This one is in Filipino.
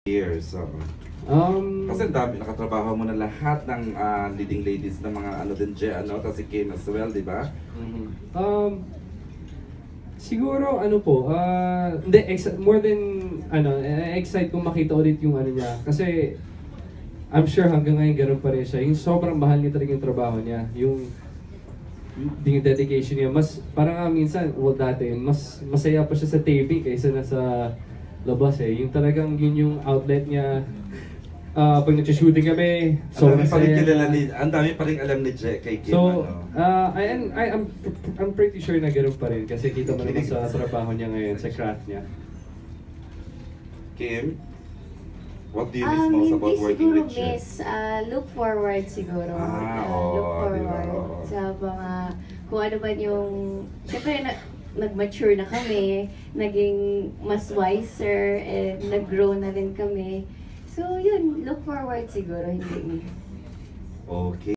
years? Kasi ang dami, nakatrabaho mo na lahat ng leading ladies ng mga ano din dyan, ano? Tapos si Kim as well, di ba? Siguro ano po, hindi, more than ano, excite kong makita ulit yung ano niya. Kasi I'm sure hanggang ngayon ganun pa rin siya. Yung sobrang mahal niya talaga yung trabaho niya. Yung dedication niya. Mas, parang minsan, well dati, mas masaya pa siya sa TV kaysa nasa labas eh. Yung talagang yun yung outlet niya. Pag nag-shooting kami, Ang dami pa rin masaya. kilala ni, ang dami pa rin alam ni Jack kay Kim, So, ano? I'm pretty sure na ganoon pa rin kasi kita mo naman sa trabaho niya ngayon, sa craft niya. Kim, what do you miss most about working with Jack? Miss, look forward siguro. Oo, Look di ba? forward sa mga, kung ano man yung, syempre nag-mature na kami, naging mas wiser, and nag-grow na rin kami. So yun, look forward siguro, hindi miss. Okay.